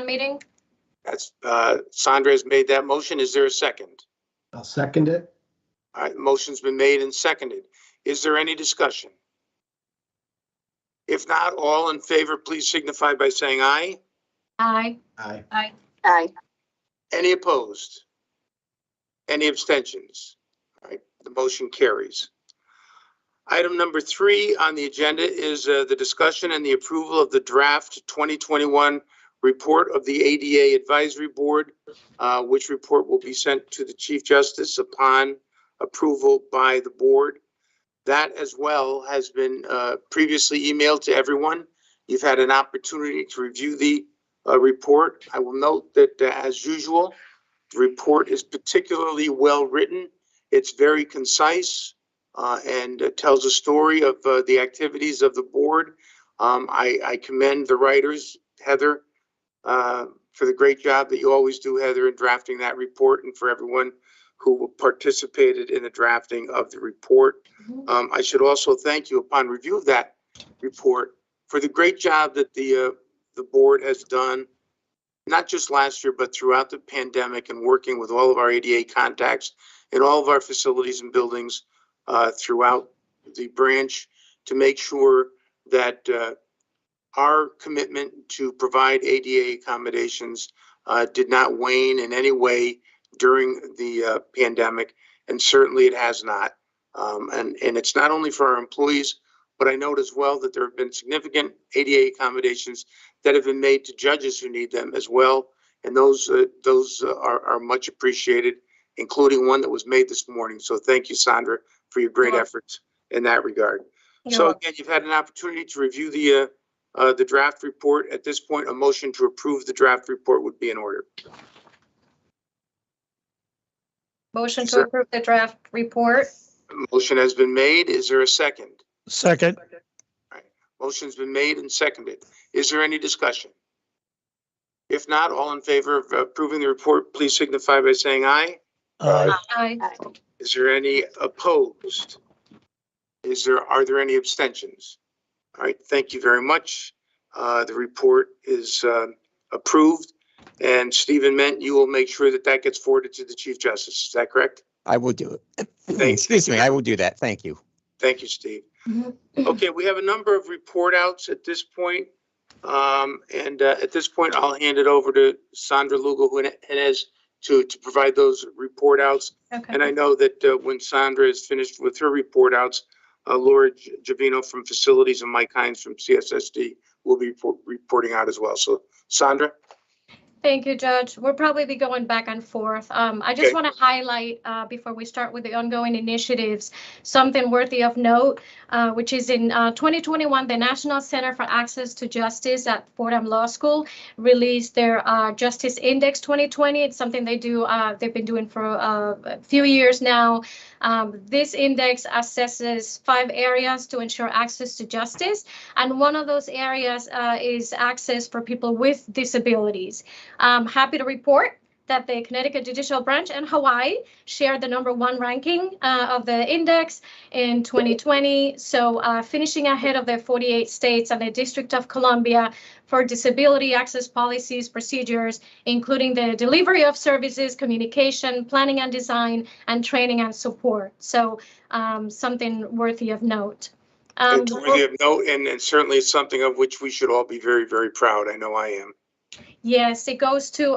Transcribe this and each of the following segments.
meeting. That's Sandra has made that motion. Is there a second? I'll second it. All right, motion's been made and seconded. Is there any discussion? If not, all in favor, please signify by saying aye. Aye. Aye. Aye. Any opposed? Any abstentions? All right, the motion carries. Item number 3 on the agenda is the discussion and the approval of the draft 2021 report of the ADA Advisory Board, which report will be sent to the Chief Justice upon approval by the board. That as well has been previously emailed to everyone. You've had an opportunity to review the report. I will note that as usual, the report is particularly well written. It's very concise and tells a story of the activities of the board. I commend the writers, Heather, for the great job that you always do, Heather, in drafting that report, and for everyone who participated in the drafting of the report. I should also thank you upon review of that report for the great job that the board has done, not just last year, but throughout the pandemic, and working with all of our ADA contacts in all of our facilities and buildings throughout the branch to make sure that our commitment to provide ADA accommodations did not wane in any way during the pandemic, and certainly it has not. And it's not only for our employees, but I note as well that there have been significant ADA accommodations that have been made to judges who need them as well. And those are much appreciated, including one that was made this morning. So thank you, Sandra, for your great efforts in that regard. So again, you've had an opportunity to review the draft report. At this point, a motion to approve the draft report would be in order. Motion to approve the draft report. Motion has been made. Is there a second? Second. All right. Motion's been made and seconded. Is there any discussion? If not, all in favor of approving the report, please signify by saying aye. Aye. Aye. Is there any opposed? Are there any abstentions? All right, thank you very much. The report is approved, and Stephen Ment, you will make sure that that gets forwarded to the Chief Justice. Is that correct? I will do it. Thank Excuse me, I will do that. Thank you. Thank you, Steve. Okay, we have a number of report outs at this point. At this point, I'll hand it over to Sandra Lugo-Jimenez to provide those report outs. Okay. And I know that when Sandra is finished with her report outs, Laura Javino from Facilities and Mike Hines from CSSD will be reporting out as well. So, Sandra? Thank you, Judge. We'll probably be going back and forth. I just Okay. want to highlight before we start with the ongoing initiatives, something worthy of note, which is in 2021, the National Center for Access to Justice at Fordham Law School released their Justice Index 2020. It's something they do. They've been doing for a few years now. This index assesses 5 areas to ensure access to justice, and one of those areas is access for people with disabilities. I'm happy to report that the Connecticut Judicial Branch and Hawaii shared the #1 ranking of the index in 2020. So finishing ahead of the 48 states and the District of Columbia for disability access policies, procedures, including the delivery of services, communication, planning and design, and training and support. So something worthy of note. It's worthy of note, and certainly it's something of which we should all be very, very proud. I know I am. Yes, it goes to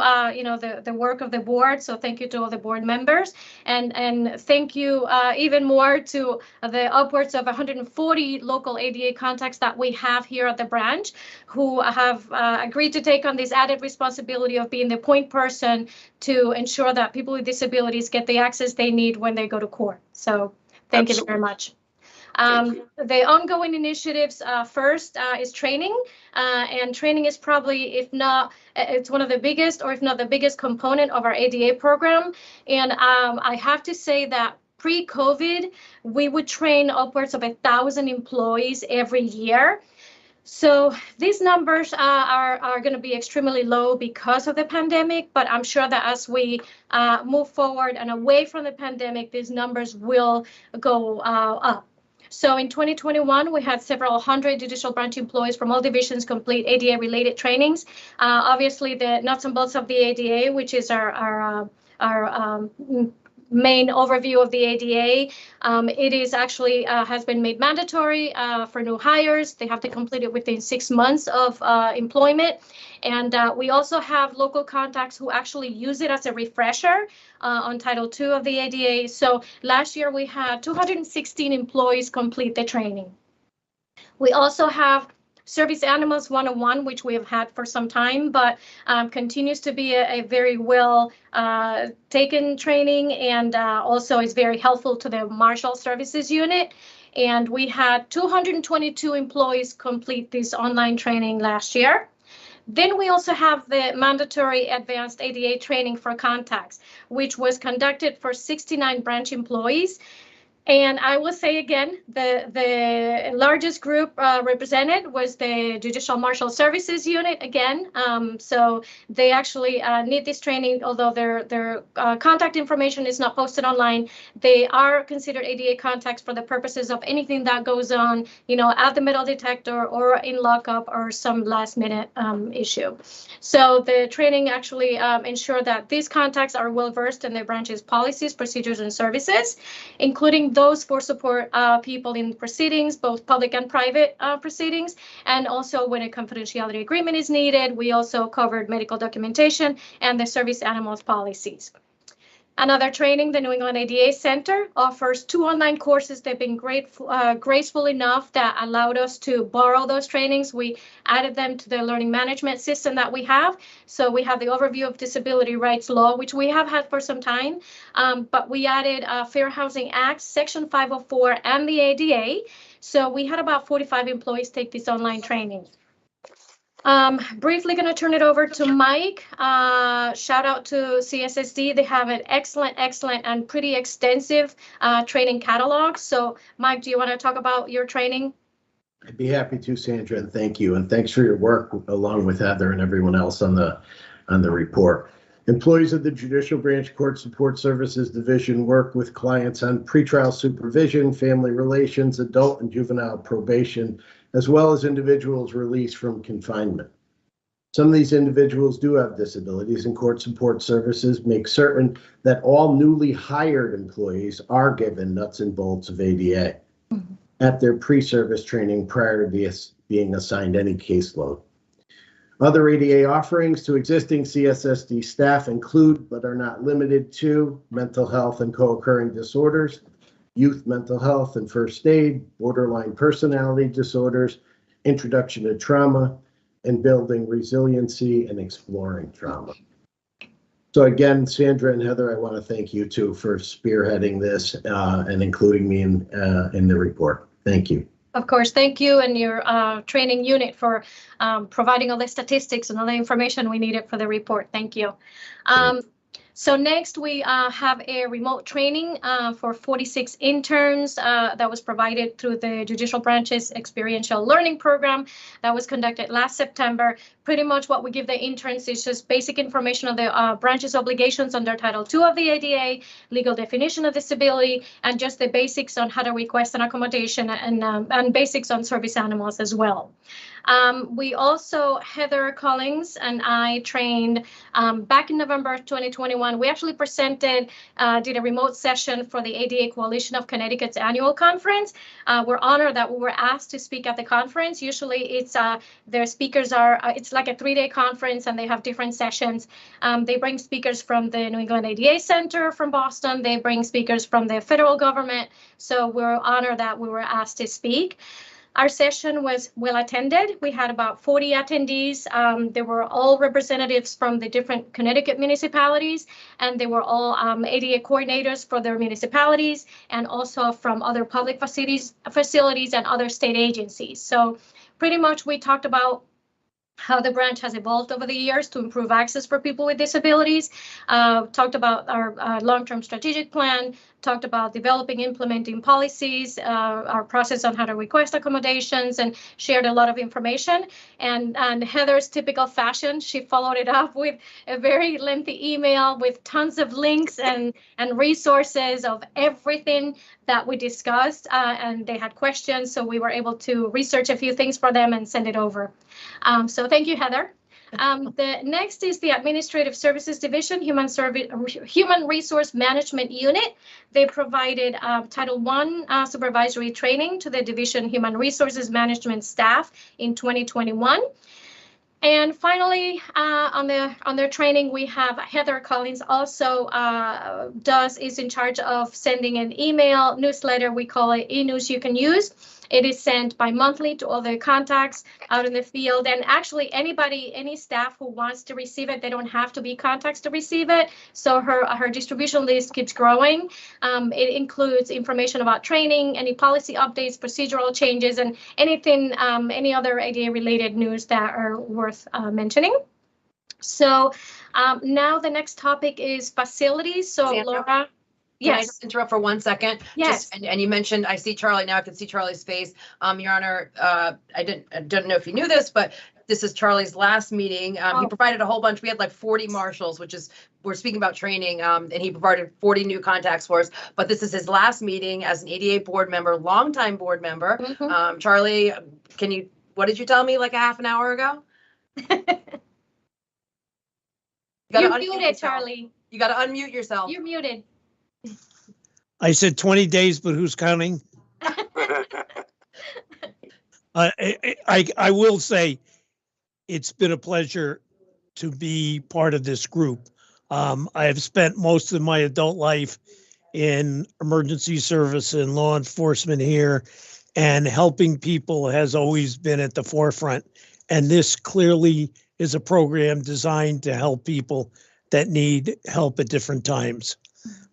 the work of the board. So thank you to all the board members, and thank you even more to the upwards of 140 local ADA contacts that we have here at the branch, who have agreed to take on this added responsibility of being the point person to ensure that people with disabilities get the access they need when they go to court. So thank you very much. The ongoing initiatives first is training, and training is probably, if not, it's one of the biggest, or if not the biggest component of our ADA program. And I have to say that pre-COVID, we would train upwards of 1,000 employees every year. So these numbers are going to be extremely low because of the pandemic, but I'm sure that as we move forward and away from the pandemic, these numbers will go up. So in 2021, we had several hundred judicial branch employees from all divisions complete ADA-related trainings. Obviously, the nuts and bolts of the ADA, which is our main overview of the ADA. It is actually has been made mandatory for new hires. They have to complete it within 6 months of employment. And we also have local contacts who actually use it as a refresher on Title II of the ADA. So last year we had 216 employees complete the training. We also have Service Animals 101, which we have had for some time, but continues to be a very well taken training, and also is very helpful to the Marshal Services Unit. And we had 222 employees complete this online training last year. Then we also have the mandatory advanced ADA training for contacts, which was conducted for 69 branch employees. And I will say again, the largest group represented was the Judicial Marshal Services Unit again. So they actually need this training, although their contact information is not posted online. They are considered ADA contacts for the purposes of anything that goes on, you know, at the metal detector or in lockup or some last minute issue. So the training actually ensure that these contacts are well versed in their branch's policies, procedures, and services, including those for support people in proceedings, both public and private proceedings, and also when a confidentiality agreement is needed. We also covered medical documentation and the service animals policies. Another training, the New England ADA Center offers 2 online courses. They've been graceful enough that allowed us to borrow those trainings. We added them to the learning management system that we have. So we have the overview of disability rights law, which we have had for some time, but we added Fair Housing Act, Section 504, and the ADA. So we had about 45 employees take this online training. Briefly going to turn it over to Mike. Shout out to CSSD. They have an excellent and pretty extensive training catalog. So Mike, do you want to talk about your training? I'd be happy to, Sandra, and thank you. And thanks for your work along with Heather and everyone else on the report. Employees of the Judicial Branch Court Support Services Division work with clients on pretrial supervision, family relations, adult and juvenile probation, as well as individuals released from confinement. Some of these individuals do have disabilities, and court support services make certain that all newly hired employees are given nuts and bolts of ADA at their pre-service training prior to being assigned any caseload. Other ADA offerings to existing CSSD staff include, but are not limited to, mental health and co-occurring disorders, youth mental health and first aid, borderline personality disorders, introduction to trauma, and building resiliency and exploring trauma. So again, Sandra and Heather, I want to thank you too for spearheading this and including me in the report. Thank you. Of course, thank you and your training unit for providing all the statistics and all the information we needed for the report. Thank you. So next we have a remote training for 46 interns that was provided through the Judicial Branch's Experiential Learning Program that was conducted last September. Pretty much what we give the interns is just basic information on the branch's obligations under Title II of the ADA, legal definition of disability, and just the basics on how to request an accommodation and basics on service animals as well. We also, Heather Collins and I trained back in November 2021. We actually presented, did a remote session for the ADA Coalition of Connecticut's annual conference. We're honored that we were asked to speak at the conference. Usually it's their speakers are, it's like a 3-day conference and they have different sessions. They bring speakers from the New England ADA Center from Boston. They bring speakers from the federal government. So we're honored that we were asked to speak. Our session was well attended. We had about 40 attendees. They were all representatives from the different Connecticut municipalities, and they were all ADA coordinators for their municipalities and also from other public facilities and other state agencies. So pretty much we talked about how the branch has evolved over the years to improve access for people with disabilities, talked about our long-term strategic plan, talked about developing, implementing policies, our process on how to request accommodations, and shared a lot of information. And Heather's typical fashion, she followed it up with a very lengthy email with tons of links and resources of everything that we discussed, and they had questions, so we were able to research a few things for them and send it over. So thank you, Heather. The next is the Administrative Services Division, Human Resource Management Unit. They provided Title I supervisory training to the division Human Resources Management staff in 2021. And finally, on their training, we have Heather Collins also is in charge of sending an email newsletter. We call it e-news you can use. It is sent bi-monthly to all the contacts out in the field. And actually, any staff who wants to receive it, they don't have to be contacts to receive it. So her distribution list keeps growing. It includes information about training, any policy updates, procedural changes, and anything, any other ADA-related news that are worth mentioning. So now the next topic is facilities. So Sandra? Laura. Can I Yes. just interrupt for 1 second? Yes. And you mentioned, I see Charlie now, I can see Charlie's face. Your Honor, I don't know if you knew this, but this is Charlie's last meeting. He provided a whole bunch. We had like 40 marshals, which is, we're speaking about training, and he provided 40 new contacts for us. But this is his last meeting as an ADA board member, longtime board member. Mm-hmm. Charlie, what did you tell me like a half an hour ago? You're muted, Charlie. You got to unmute yourself. You're muted. I said 20 days, but who's counting? I will say it's been a pleasure to be part of this group. I have spent most of my adult life in emergency service and law enforcement here, and helping people has always been at the forefront. And this clearly is a program designed to help people that need help at different times.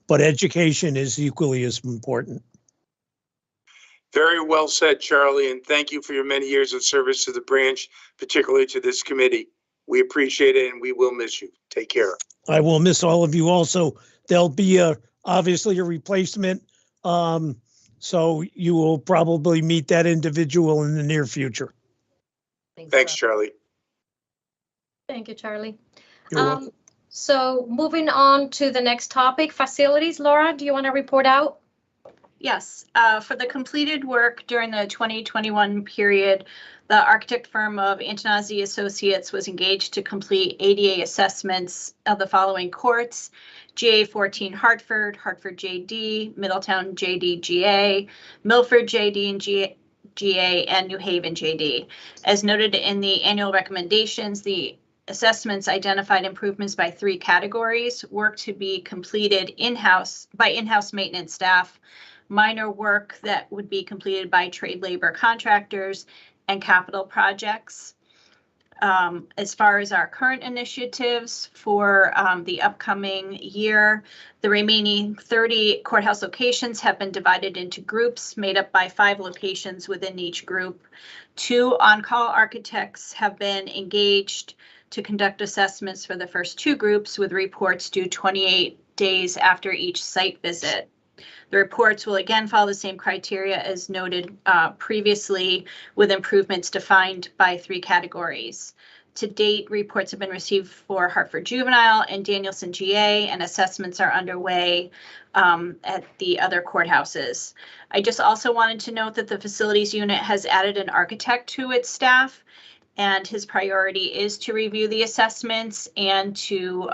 But education is equally as important. Very well said, Charlie, and thank you for your many years of service to the branch, particularly to this committee. We appreciate it and we will miss you. Take care. I will miss all of you also. There'll be obviously a replacement. So you will probably meet that individual in the near future. Thanks, Charlie. Thank you, Charlie. You're welcome. So moving on to the next topic, facilities. Laura, do you want to report out? Yes, for the completed work during the 2021 period, the architect firm of Antonazzi Associates was engaged to complete ADA assessments of the following courts: GA 14 Hartford, Hartford JD, Middletown JD GA, Milford JD and GA, and New Haven JD. As noted in the annual recommendations, the assessments identified improvements by 3 categories: work to be completed in-house by in-house maintenance staff, minor work that would be completed by trade labor contractors, and capital projects. As far as our current initiatives for the upcoming year, the remaining 30 courthouse locations have been divided into groups made up by 5 locations within each group. 2 on-call architects have been engaged to conduct assessments for the first 2 groups, with reports due 28 days after each site visit. The reports will again follow the same criteria as noted previously, with improvements defined by 3 categories. To date, reports have been received for Hartford Juvenile and Danielson GA, and assessments are underway at the other courthouses. I just also wanted to note that the facilities unit has added an architect to its staff, and his priority is to review the assessments and to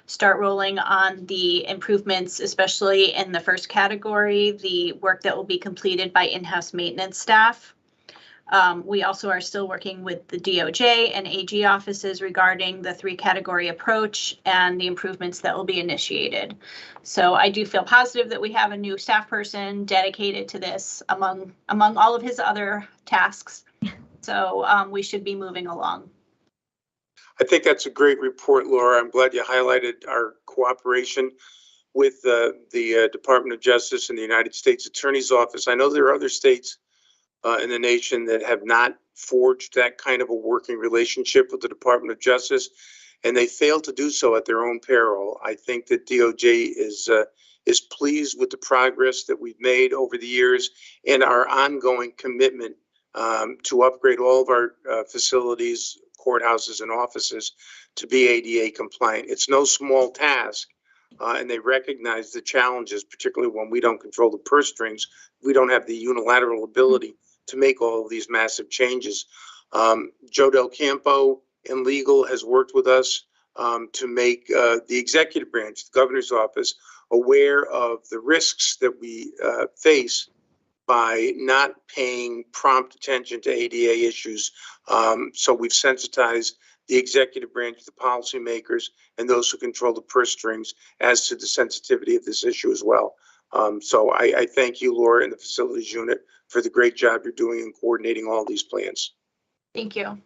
start rolling on the improvements, especially in the first category, the work that will be completed by in-house maintenance staff. We also are still working with the DOJ and AG offices regarding the 3-category approach and the improvements that will be initiated. So I do feel positive that we have a new staff person dedicated to this among all of his other tasks. So we should be moving along. I think that's a great report, Laura. I'm glad you highlighted our cooperation with the Department of Justice and the United States Attorney's Office. I know there are other states in the nation that have not forged that kind of a working relationship with the Department of Justice, and they fail to do so at their own peril. I think that DOJ is is pleased with the progress that we've made over the years and our ongoing commitment to upgrade all of our facilities, courthouses, and offices to be ADA compliant. It's no small task, and they recognize the challenges, particularly when we don't control the purse strings. We don't have the unilateral ability to make all of these massive changes. Joe Del Campo in legal has worked with us to make the executive branch, the governor's office, aware of the risks that we face by not paying prompt attention to ADA issues. So we've sensitized the executive branch, the policymakers, and those who control the purse strings as to the sensitivity of this issue as well. So I thank you, Laura, and the facilities unit for the great job you're doing in coordinating all these plans. Thank you.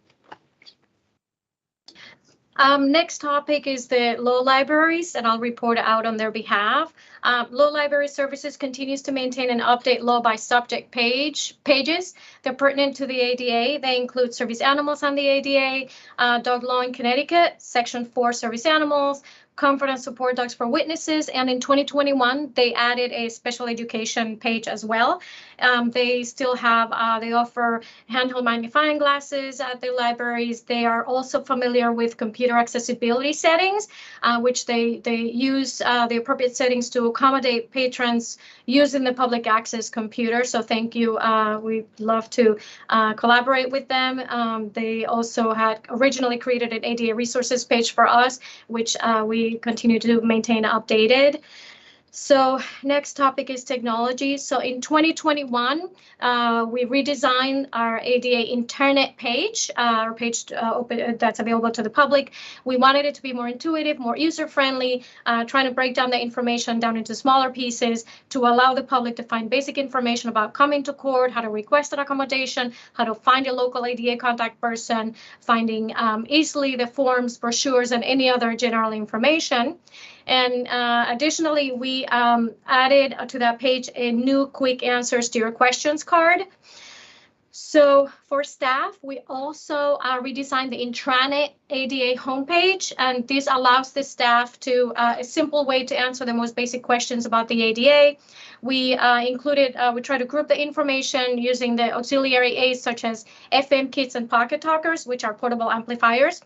Next topic is the law libraries, and I'll report out on their behalf. Law library services continues to maintain and update law by subject pages. They're pertinent to the ADA. They include service animals on the ADA, dog law in Connecticut, Section 4 service animals, comfort and support dogs for witnesses, and in 2021 they added a special education page as well. They still have, they offer handheld magnifying glasses at the libraries. They are also familiar with computer accessibility settings, which they use the appropriate settings to accommodate patrons using the public access computer. So thank you. We'd love to collaborate with them. They also had originally created an ADA resources page for us, which we continue to maintain updated. So next topic is technology. So in 2021, we redesigned our ADA internet page, our page that's available to the public. We wanted it to be more intuitive, more user-friendly, trying to break down the information down into smaller pieces to allow the public to find basic information about coming to court, how to request an accommodation, how to find a local ADA contact person, finding easily the forms, brochures, and any other general information. And additionally, we added to that page a new quick answers to your questions card. So for staff, we also redesigned the intranet ADA homepage, and this allows the staff to a simple way to answer the most basic questions about the ADA. We we try to group the information using the auxiliary aids such as FM kits and pocket talkers, which are portable amplifiers.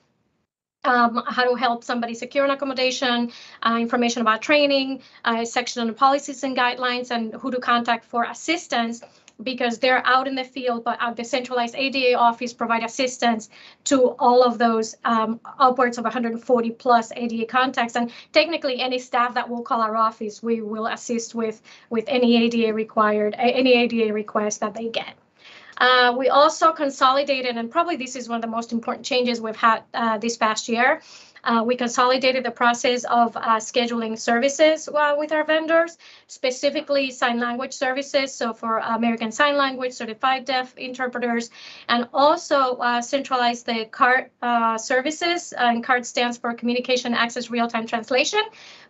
How to help somebody secure an accommodation, information about training, a section on the policies and guidelines, and who to contact for assistance, because they're out in the field, but the centralized ADA office provide assistance to all of those upwards of 140 plus ADA contacts. And technically any staff that will call our office, we will assist with any ADA request that they get. We also consolidated, and probably this is one of the most important changes we've had this past year. We consolidated the process of scheduling services with our vendors, specifically sign language services. So for American Sign Language, certified deaf interpreters, and also centralized the CART services. And CART stands for Communication Access Real-Time Translation.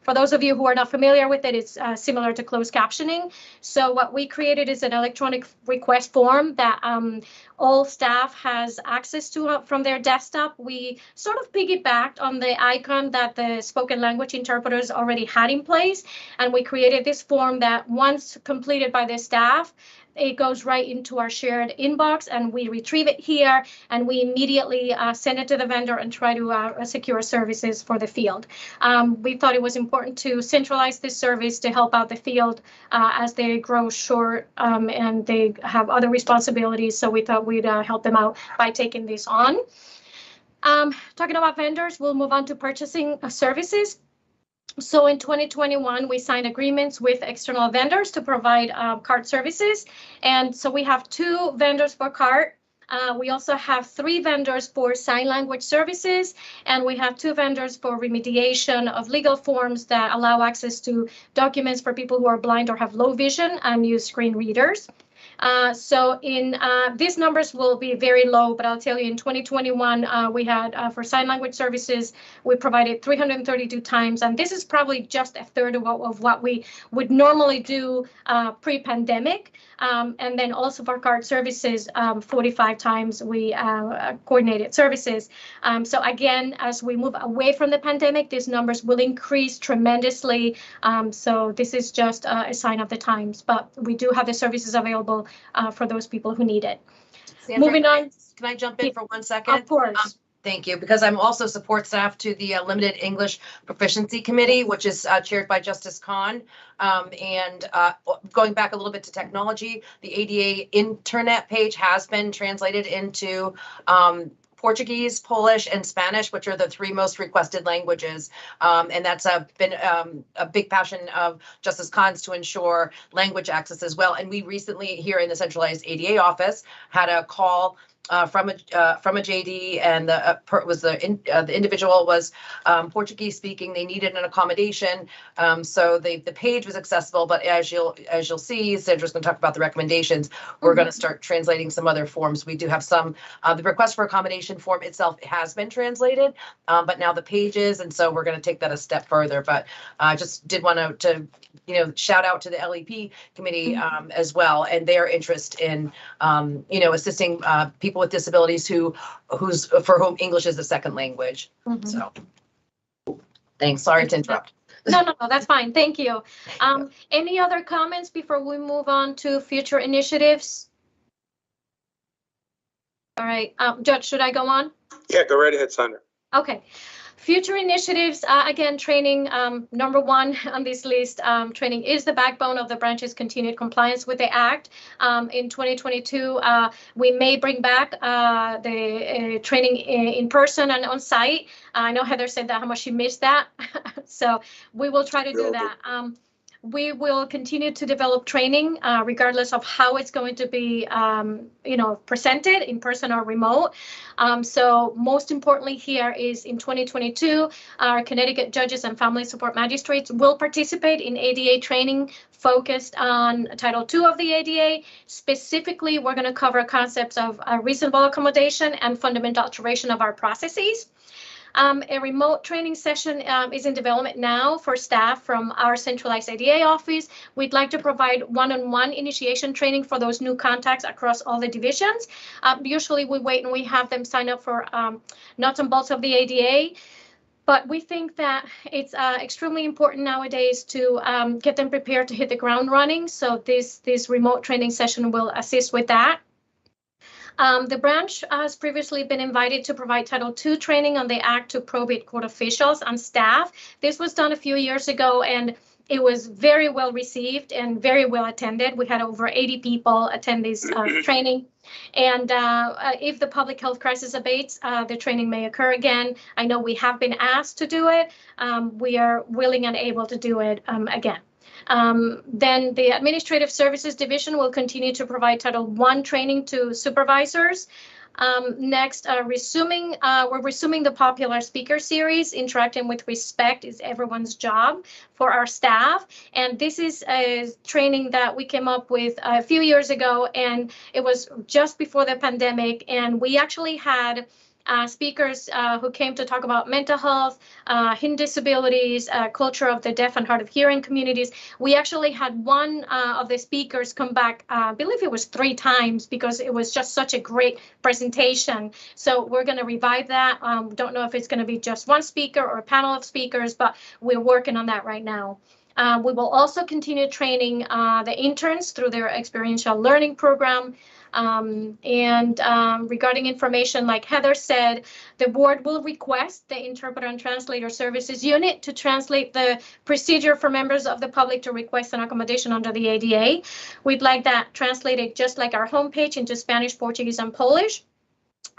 For those of you who are not familiar with it, it's similar to closed captioning. So what we created is an electronic request form that all staff has access to from their desktop. We sort of piggybacked on the icon that the spoken language interpreters already had in place. And we created this form that once completed by the staff, it goes right into our shared inbox, and we retrieve it here, and we immediately send it to the vendor and try to secure services for the field. We thought it was important to centralize this service to help out the field as they grow short and they have other responsibilities. So we thought we'd help them out by taking this on. Talking about vendors, we'll move on to purchasing services. So in 2021, we signed agreements with external vendors to provide CART services. And so we have 2 vendors for CART. We also have 3 vendors for sign language services, and we have 2 vendors for remediation of legal forms that allow access to documents for people who are blind or have low vision and use screen readers. So in these numbers will be very low, but I'll tell you in 2021, we had for sign language services, we provided 332 times. And this is probably just a third of what we would normally do pre-pandemic. And then also for card services, 45 times we coordinated services. So again, as we move away from the pandemic, these numbers will increase tremendously. So this is just a sign of the times, but we do have the services available for those people who need it. Sandra, Moving on. Can I jump in for 1 second? Of course. Thank you, because I'm also support staff to the Limited English Proficiency Committee, which is chaired by Justice Khan. And going back a little bit to technology, the ADA internet page has been translated into Portuguese, Polish, and Spanish, which are the 3 most requested languages. And that's been a big passion of Justice Khan's to ensure language access as well. And we recently here in the centralized ADA office had a call from a JD, and the individual was Portuguese speaking. They needed an accommodation, so the page was accessible. But as you'll see, Sandra's going to talk about the recommendations. We're going to start translating some other forms. We do have some. The request for accommodation form itself has been translated, but now the pages, and so we're going to take that a step further. But I just did want to shout out to the LEP committee as well, and their interest in assisting people with disabilities for whom English is a second language. So thanks. Sorry to interrupt. No, that's fine. Thank you. Any other comments before we move on to future initiatives? All right, Judge, should I go on? Yeah, go right ahead, Sandra. Okay. Future initiatives, again, training, number 1 on this list. Training is the backbone of the branch's continued compliance with the Act. In 2022, we may bring back the training in person and on site. I know Heather said that how much she missed that. So we will try to do that. We will continue to develop training regardless of how it's going to be, presented in person or remote. So most importantly here is in 2022, our Connecticut judges and family support magistrates will participate in ADA training focused on Title II of the ADA. Specifically, we're going to cover concepts of reasonable accommodation and fundamental alteration of our processes. A remote training session is in development now for staff from our centralized ADA office. We'd like to provide one-on-one initiation training for those new contacts across all the divisions. Usually we wait and we have them sign up for nuts and bolts of the ADA. But we think that it's extremely important nowadays to get them prepared to hit the ground running. So this remote training session will assist with that. The branch has previously been invited to provide Title II training on the Act to probate court officials and staff. This was done a few years ago, and it was very well received and very well attended. We had over 80 people attend this training. And if the public health crisis abates, the training may occur again. I know we have been asked to do it. We are willing and able to do it again. Then the Administrative Services Division will continue to provide Title I training to supervisors. Next, we're resuming the popular speaker series, Interacting with Respect is Everyone's Job, for our staff. And this is a training that we came up with a few years ago, and it was just before the pandemic. And we actually had speakers who came to talk about mental health, hidden disabilities, culture of the deaf and hard of hearing communities. We actually had one of the speakers come back, I believe it was 3 times, because it was just such a great presentation. So we're going to revive that. Don't know if it's going to be just one speaker or a panel of speakers, but we're working on that right now. We will also continue training the interns through their experiential learning program. Regarding information, like Heather said, the board will request the Interpreter and Translator Services Unit to translate the procedure for members of the public to request an accommodation under the ADA. We'd like that translated just like our homepage into Spanish, Portuguese, and Polish,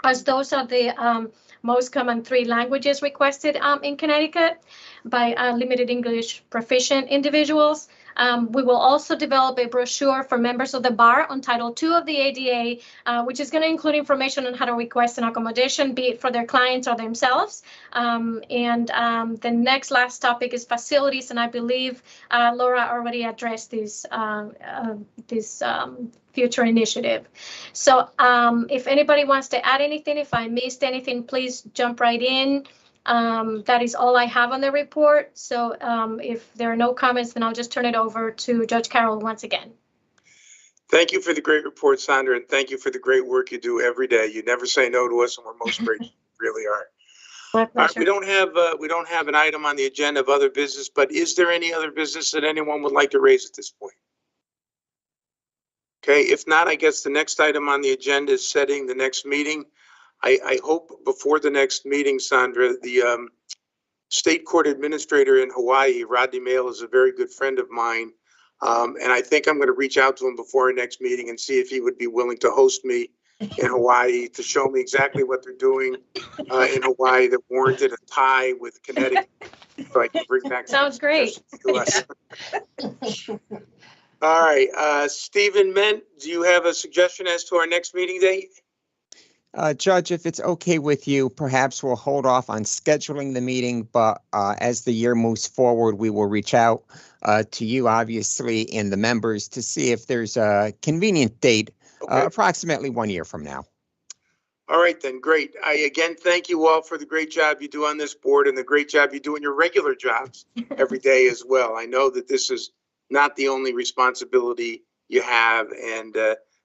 as those are the most common 3 languages requested in Connecticut by limited English proficient individuals. We will also develop a brochure for members of the bar on Title II of the ADA, which is going to include information on how to request an accommodation, be it for their clients or themselves. The next last topic is facilities, and I believe Laura already addressed this future initiative. So if anybody wants to add anything, if I missed anything, please jump right in. That is all I have on the report. So if there are no comments, then I'll just turn it over to Judge Carroll once again. Thank you for the great report, Sandra, and thank you for the great work you do every day. You never say no to us, and we're most grateful. Really are. My All right, pleasure. we don't have an item on the agenda of other business, but is there any other business that anyone would like to raise at this point? Okay, if not, I guess the next item on the agenda is setting the next meeting. I hope before the next meeting, Sandra, the state court administrator in Hawaii, Rodney Mail, is a very good friend of mine. And I think I'm going to reach out to him before our next meeting and see if he would be willing to host me in Hawaii to show me exactly what they're doing in Hawaii that warranted a tie with Connecticut. So I can bring back. Sounds great. To us. All right, Stephen Ment, do you have a suggestion as to our next meeting date? Judge, if it's okay with you, perhaps we'll hold off on scheduling the meeting, but as the year moves forward, we will reach out to you, obviously, and the members to see if there's a convenient date, Okay. approximately 1 year from now. All right, then, great. I again thank you all for the great job you do on this board and the great job you do in your regular jobs every day as well. I know that this is not the only responsibility you have, and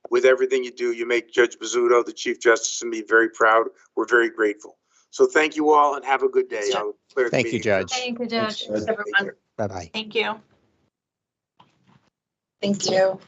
with everything you do, you make Judge Bizzuto, the Chief Justice, and me very proud. We're very grateful. So thank you all and have a good day. I'll declare the Thank you, meeting Judge. Thank you, Judge. Thanks, Ed. Everyone. Bye-bye. Thank you. Thank you.